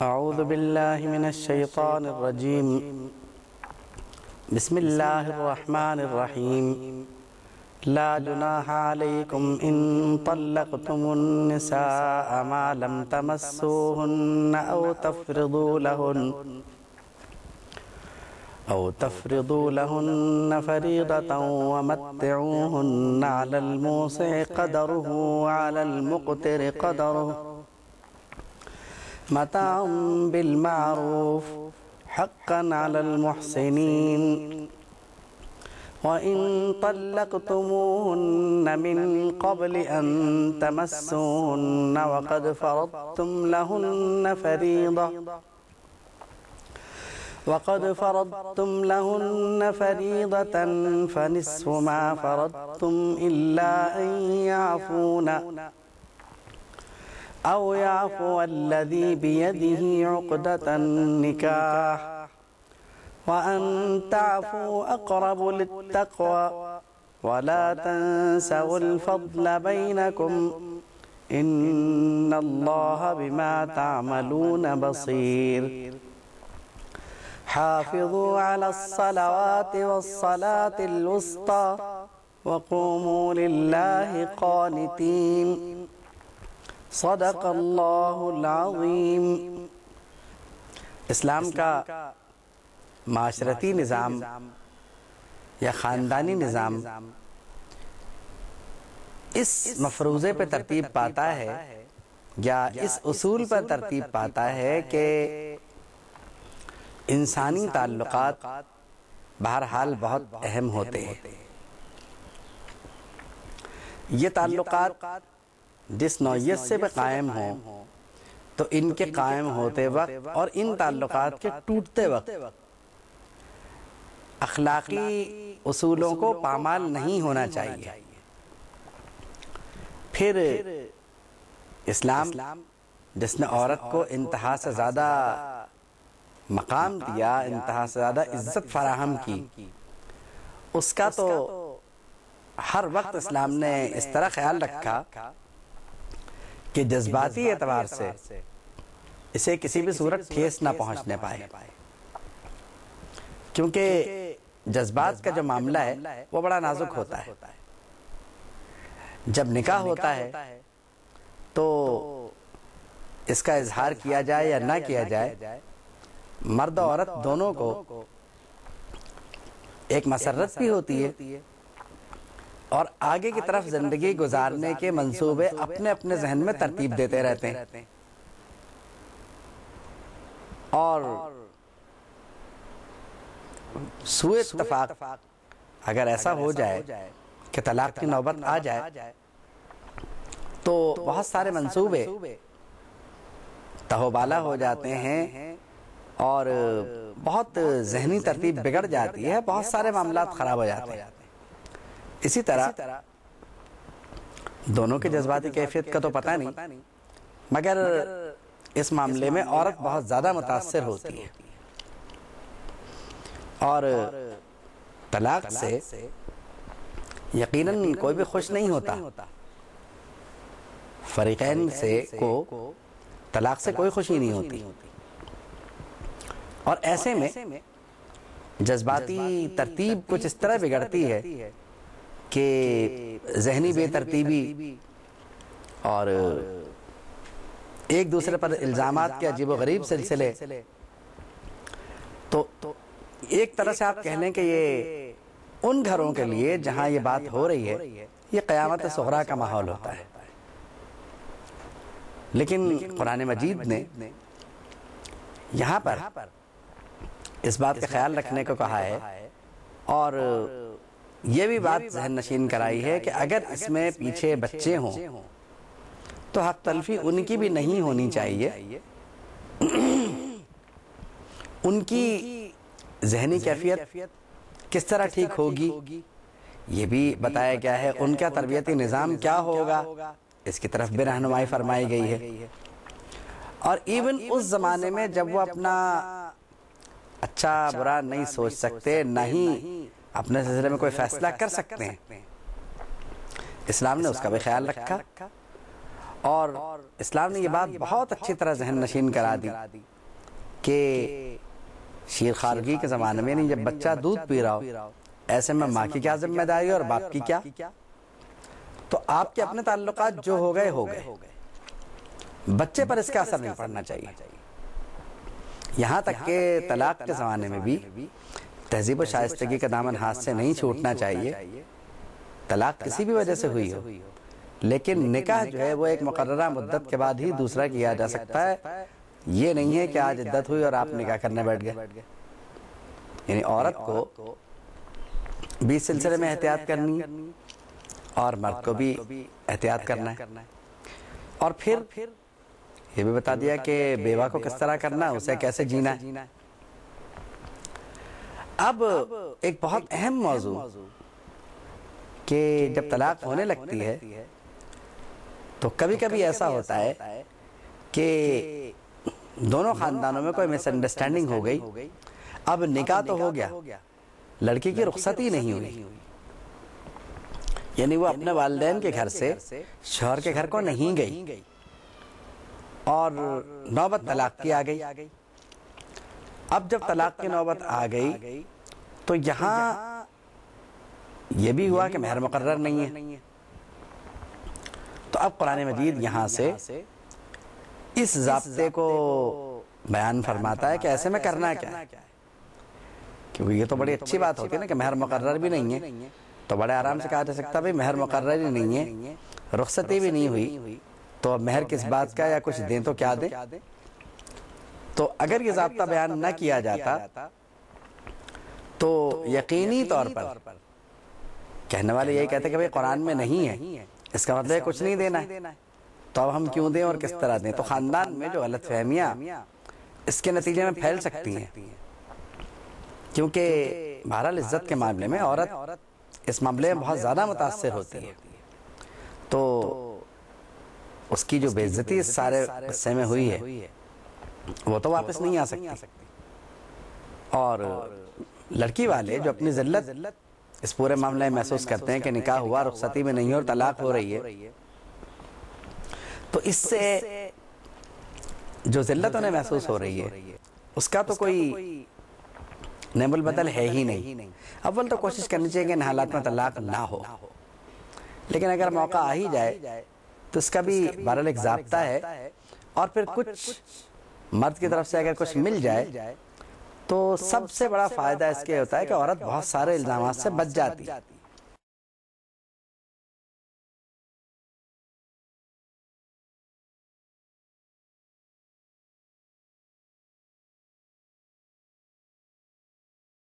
اعوذ باللہ من الشیطان الرجیم بسم اللہ الرحمن الرحیم لا جناح علیکم ان طلقتم النساء ما لم تمسوهن أو تفرضوا لهن فريضة ومتعوهن على الموسع قدره وعلى المقتر قدره متاع بالمعروف حقا على المحسنين وإن طلقتموهن من قبل أن تمسوهن وقد فرضتم لهن فريضة فنصف ما فرضتم إلا أن يعفون أو يعفو الذي بيده عقدة النكاح وأن تعفوا أقرب للتقوى ولا تنسوا الفضل بينكم إن الله بما تعملون بصير حافظوا على الصلوات والصلاة الوسطى وقوموا لله قانتين صدق اللہ العظیم۔ اسلام کا معاشرتی نظام یا خاندانی نظام اس مفروضے پہ ترتیب پاتا ہے یا اس اصول پر ترتیب پاتا ہے کہ انسانی تعلقات بہرحال بہت اہم ہوتے ہیں۔ یہ تعلقات جس نوعیت سے بھی قائم ہوں تو ان کے قائم ہوتے وقت اور ان تعلقات کے ٹوٹتے وقت اخلاقی اصولوں کو پامال نہیں ہونا چاہیے۔ پھر اسلام جس نے عورت کو انتہا سے زیادہ مقام دیا، انتہا سے زیادہ عزت فراہم کی، اس کا تو ہر وقت اسلام نے اس طرح خیال رکھا کہ جذباتی اعتبار سے اسے کسی بھی صورت ٹھیس نہ پہنچنے پائے، کیونکہ جذبات کا جو معاملہ ہے وہ بڑا نازک ہوتا ہے۔ جب نکاح ہوتا ہے تو اس کا اظہار کیا جائے یا نہ کیا جائے، مرد و عورت دونوں کو ایک مسرت بھی ہوتی ہے اور آگے کی طرف زندگی گزارنے کے منصوبے اپنے اپنے ذہن میں ترتیب دیتے رہتے ہیں، اور سوء اتفاق اگر ایسا ہو جائے کہ طلاق کی نوبت آ جائے تو بہت سارے منصوبے تہوبالا ہو جاتے ہیں اور بہت ذہنی ترتیب بگڑ جاتی ہے، بہت سارے معاملات خراب ہو جاتے ہیں۔ اسی طرح دونوں کے جذباتی کیفیت کا تو پتہ نہیں، مگر اس معاملے میں عورت بہت زیادہ متاثر ہوتی ہے، اور طلاق سے یقیناً کوئی بھی خوش نہیں ہوتا۔ فریقین سے کو طلاق سے کوئی خوشی نہیں ہوتی، اور ایسے میں جذباتی ترتیب کچھ اس طرح بگڑتی ہے کہ ذہنی بے ترتیبی اور ایک دوسرے پر الزامات کے عجیب و غریب سلسلے، تو ایک طرح سے آپ کہہ لیں کہ یہ ان گھروں کے لیے جہاں یہ بات ہو رہی ہے یہ قیامت صغریٰ کا ماحول ہوتا ہے۔ لیکن قرآن مجید نے یہاں پر اس بات کا خیال رکھنے کو کہا ہے، اور یہ بھی بات ذہن نشین کرائی ہے کہ اگر اس میں پیچھے بچے ہوں تو حق تلفی ان کی بھی نہیں ہونی چاہیے، ان کی ذہنی کیفیت کس طرح ٹھیک ہوگی یہ بھی بتایا گیا ہے، ان کا تربیتی نظام کیا ہوگا اس کی طرف بھی رہنمائی فرمائی گئی ہے۔ اور ایون اس زمانے میں جب وہ اپنا اچھا برا نہیں سوچ سکتے، نہ ہی اپنے سلسلے میں کوئی فیصلہ کر سکتے ہیں، اسلام نے اس کا بھی خیال رکھا، اور اسلام نے یہ بات بہت اچھی طرح ذہن نشین کرا دی کہ شیر خارگی کے زمانے میں نہیں، جب بچہ دودھ پی رہا ہو ایسے میں ماں کی کیا ذمہ داری اور باپ کی کیا؟ تو آپ کے اپنے تعلقات جو ہو گئے بچے پر اس کا اثر نہیں پڑنا چاہیے۔ یہاں تک کہ طلاق کے زمانے میں بھی تہذیب و شائستگی کا دامن ہاتھ سے نہیں چھوٹنا چاہیے، طلاق کسی بھی وجہ سے ہوئی ہو، لیکن نکاح جو ہے وہ ایک مقررہ مدت کے بعد ہی دوسرا کیا جا سکتا ہے۔ یہ نہیں ہے کہ آج عدت ہوئی اور آپ نکاح کرنے بیٹھ گئے۔ یعنی عورت کو بھی اس سلسلے میں احتیاط کرنی ہے اور مرد کو بھی احتیاط کرنا ہے، اور پھر یہ بھی بتا دیا کہ بیوہ کو کس طرح کرنا ہے، اسے کیسے جینا ہے۔ اب ایک بہت اہم موضوع کہ جب طلاق ہونے لگتی ہے تو کبھی کبھی ایسا ہوتا ہے کہ دونوں خاندانوں میں کوئی مس انڈرسٹینڈنگ ہو گئی، اب نکاح تو ہو گیا، لڑکی کی رخصتی نہیں ہوئی، یعنی وہ اپنے والدین کے گھر سے شوہر کے گھر کو نہیں گئی اور نوبت طلاق کی آ گئی۔ اب جب طلاق کی نوبت آ گئی تو یہاں یہ بھی ہوا کہ مہر مقرر نہیں ہے، تو اب قرآن مجید یہاں سے اس ضابطے کو بیان فرماتا ہے کہ ایسے میں کرنا کیا ہے، کیونکہ یہ تو بڑی اچھی بات ہوتی ہے نا کہ مہر مقرر بھی نہیں ہے تو بڑے آرام سے کہا جا سکتا ہے مہر مقرر ہی نہیں ہے، رخصتی بھی نہیں ہوئی، تو اب مہر کس بات کا، یا کچھ دیں تو کیا دیں۔ تو اگر یہ ضابطہ بیان نہ کیا جاتا تو یقینی طور پر کہنے والے یہی کہتے ہیں کہ بھئی قرآن میں نہیں ہے، اس کا مطلب ہے کچھ نہیں دینا ہے، تو اب ہم کیوں دیں اور کس طرح دیں۔ تو خاندان میں جو غلط فہمیاں اس کے نتیجے میں پھیل سکتی ہیں، کیونکہ بہرحال عزت کے معاملے میں عورت اس معاملے میں بہت زیادہ متاثر ہوتی ہے، تو اس کی جو بے عزتی اس سارے قصے میں ہوئی ہے وہ تو واپس نہیں آ سکتی، اور لڑکی والے جو اپنی ذلت اس پورے معاملے میں محسوس کرتے ہیں کہ نکاح ہوا، رخصتی میں نہیں اور طلاق ہو رہی ہے، تو اس سے جو ذلت انہیں محسوس ہو رہی ہے اس کا تو کوئی نعم البدل ہے ہی نہیں۔ اول تو کوشش کرنی چاہیے کہ ان حالات میں طلاق نہ ہو، لیکن اگر موقع آ ہی جائے تو اس کا بھی بہرحال ایک ضابطہ ہے، اور پھر کچھ مرد کی طرف سے اگر کچھ مل جائے تو سب سے بڑا فائدہ اس کے ہوتا ہے کہ عورت بہت سارے الزامات سے بچ جاتی ہے۔